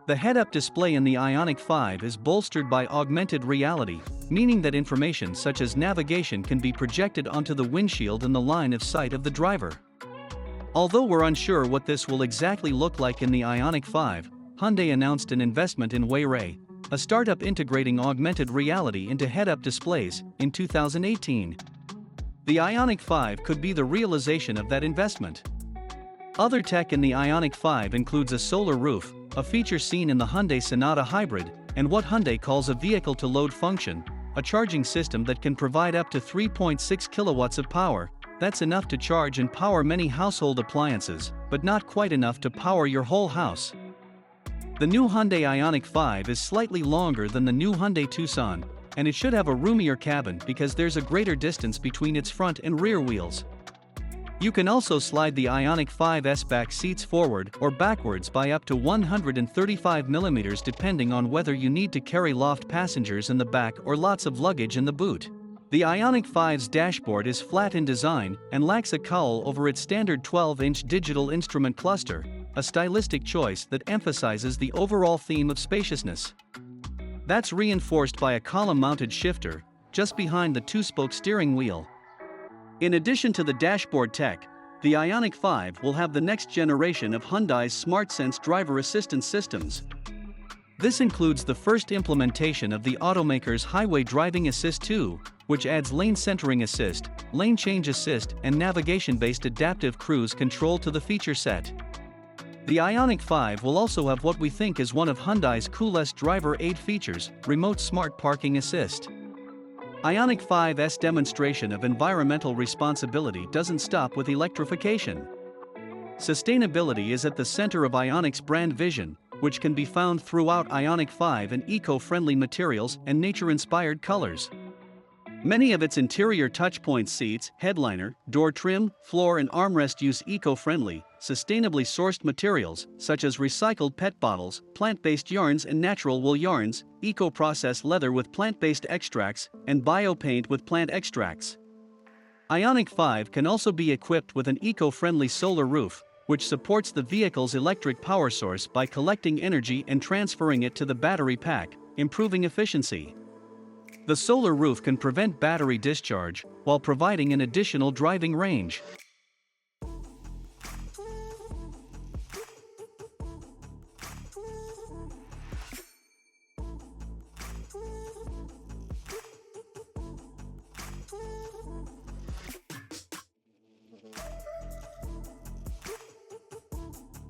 The head-up display in the IONIQ 5 is bolstered by augmented reality, meaning that information such as navigation can be projected onto the windshield in the line of sight of the driver. Although we're unsure what this will exactly look like in the IONIQ 5, Hyundai announced an investment in Wayray, a startup integrating augmented reality into head-up displays, in 2018. The IONIQ 5 could be the realization of that investment. Other tech in the IONIQ 5 includes a solar roof, a feature seen in the Hyundai Sonata Hybrid, and what Hyundai calls a vehicle-to-load function, a charging system that can provide up to 3.6 kilowatts of power. That's enough to charge and power many household appliances, but not quite enough to power your whole house. The new Hyundai IONIQ 5 is slightly longer than the new Hyundai Tucson, and it should have a roomier cabin because there's a greater distance between its front and rear wheels. You can also slide the IONIQ 5's back seats forward or backwards by up to 135 mm depending on whether you need to carry loft passengers in the back or lots of luggage in the boot. The IONIQ 5's dashboard is flat in design and lacks a cowl over its standard 12-inch digital instrument cluster, a stylistic choice that emphasizes the overall theme of spaciousness. That's reinforced by a column-mounted shifter, just behind the two-spoke steering wheel. In addition to the dashboard tech, the IONIQ 5 will have the next generation of Hyundai's SmartSense driver assistance systems. This includes the first implementation of the automaker's Highway Driving Assist 2, which adds lane centering assist, lane change assist, and navigation-based adaptive cruise control to the feature set. The IONIQ 5 will also have what we think is one of Hyundai's coolest driver aid features, Remote Smart Parking Assist. IONIQ 5's demonstration of environmental responsibility doesn't stop with electrification. Sustainability is at the center of IONIQ's brand vision, which can be found throughout IONIQ 5 in eco-friendly materials and nature-inspired colors. Many of its interior touchpoint seats, headliner, door trim, floor and armrest use eco-friendly, sustainably sourced materials such as recycled PET bottles, plant-based yarns and natural wool yarns, eco-processed leather with plant-based extracts, and biopaint with plant extracts. IONIQ 5 can also be equipped with an eco-friendly solar roof, which supports the vehicle's electric power source by collecting energy and transferring it to the battery pack, improving efficiency. The solar roof can prevent battery discharge while providing an additional driving range.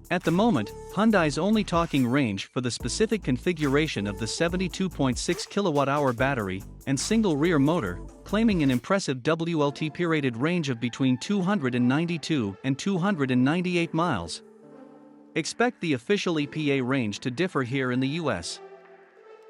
At the moment, Hyundai's only talking range for the specific configuration of the 72.6 kWh battery and single rear motor, claiming an impressive WLTP rated range of between 292 and 298 miles. Expect the official EPA range to differ here in the US.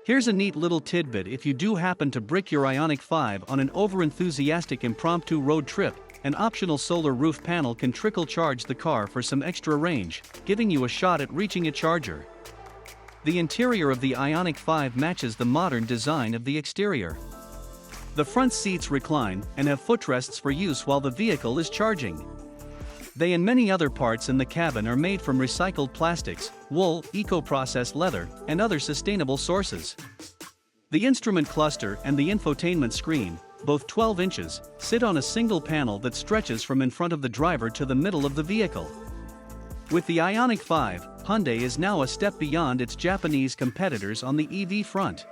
Here's a neat little tidbit: if you do happen to brick your IONIQ 5 on an overenthusiastic impromptu road trip, an optional solar roof panel can trickle charge the car for some extra range, giving you a shot at reaching a charger. The interior of the IONIQ 5 matches the modern design of the exterior. The front seats recline and have footrests for use while the vehicle is charging. They and many other parts in the cabin are made from recycled plastics, wool, eco-processed leather, and other sustainable sources. The instrument cluster and the infotainment screen, both 12 inches, sit on a single panel that stretches from in front of the driver to the middle of the vehicle. With the IONIQ 5, Hyundai is now a step beyond its Japanese competitors on the EV front.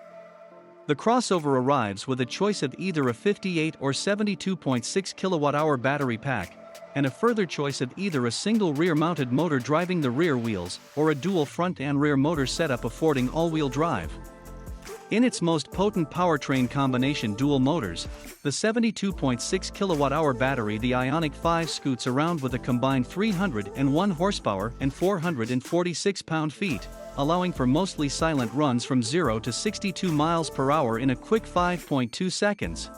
The crossover arrives with a choice of either a 58 or 72.6 kWh battery pack, and a further choice of either a single rear-mounted motor driving the rear wheels or a dual front and rear motor setup affording all-wheel drive. In its most potent powertrain combination dual motors, the 72.6 kWh battery, the IONIQ 5 scoots around with a combined 301 horsepower and 446 pound-feet, allowing for mostly silent runs from 0 to 62 miles per hour in a quick 5.2 seconds.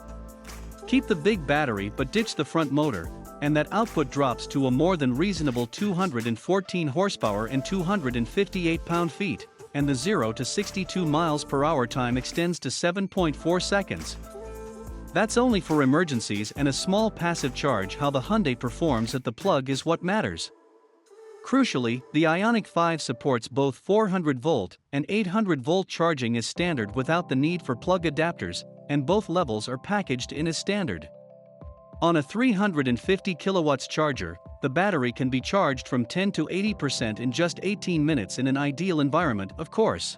Keep the big battery but ditch the front motor, and that output drops to a more than reasonable 214 horsepower and 258 pound-feet. And the 0 to 62 miles per hour time extends to 7.4 seconds. That's only for emergencies and a small passive charge. How the Hyundai performs at the plug is what matters. Crucially, the IONIQ 5 supports both 400-volt and 800-volt charging as standard without the need for plug adapters, and both levels are packaged in as standard. On a 350 kilowatts charger, the battery can be charged from 10 to 80% in just 18 minutes in an ideal environment, of course.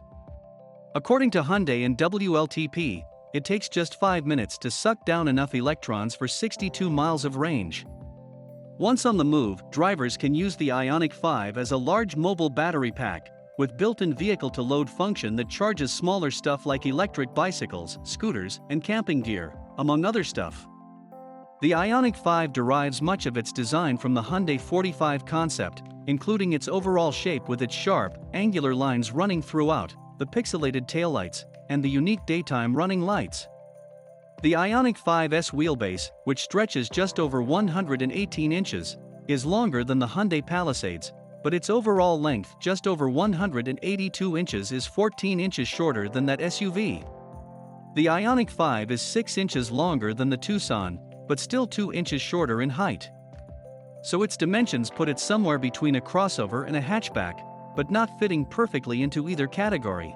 According to Hyundai and WLTP, it takes just 5 minutes to suck down enough electrons for 62 miles of range. Once on the move, drivers can use the IONIQ 5 as a large mobile battery pack, with built-in vehicle-to-load function that charges smaller stuff like electric bicycles, scooters, and camping gear, among other stuff. The IONIQ 5 derives much of its design from the Hyundai 45 concept, including its overall shape with its sharp, angular lines running throughout, the pixelated taillights, and the unique daytime running lights. The IONIQ 5's wheelbase, which stretches just over 118 inches, is longer than the Hyundai Palisades, but its overall length, just over 182 inches, is 14 inches shorter than that SUV. The IONIQ 5 is 6 inches longer than the Tucson, but still 2 inches shorter in height. So its dimensions put it somewhere between a crossover and a hatchback, but not fitting perfectly into either category.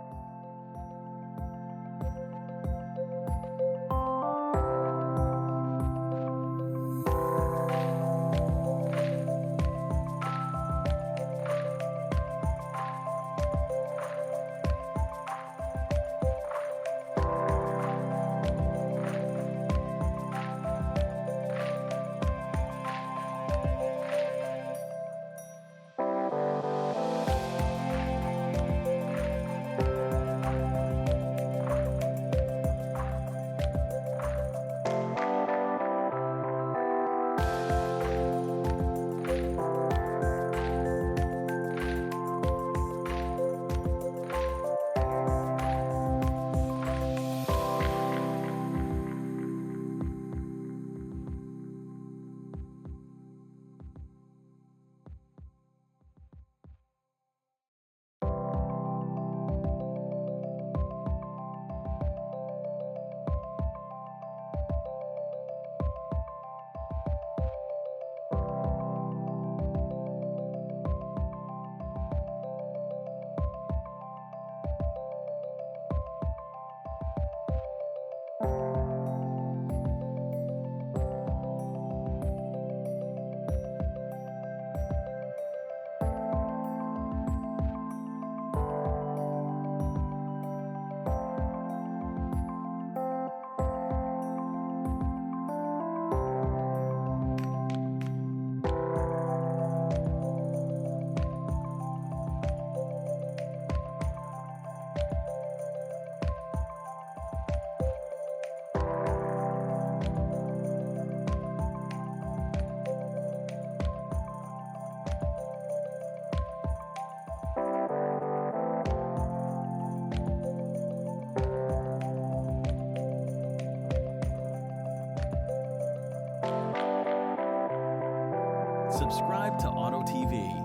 Subscribe to Auto TV.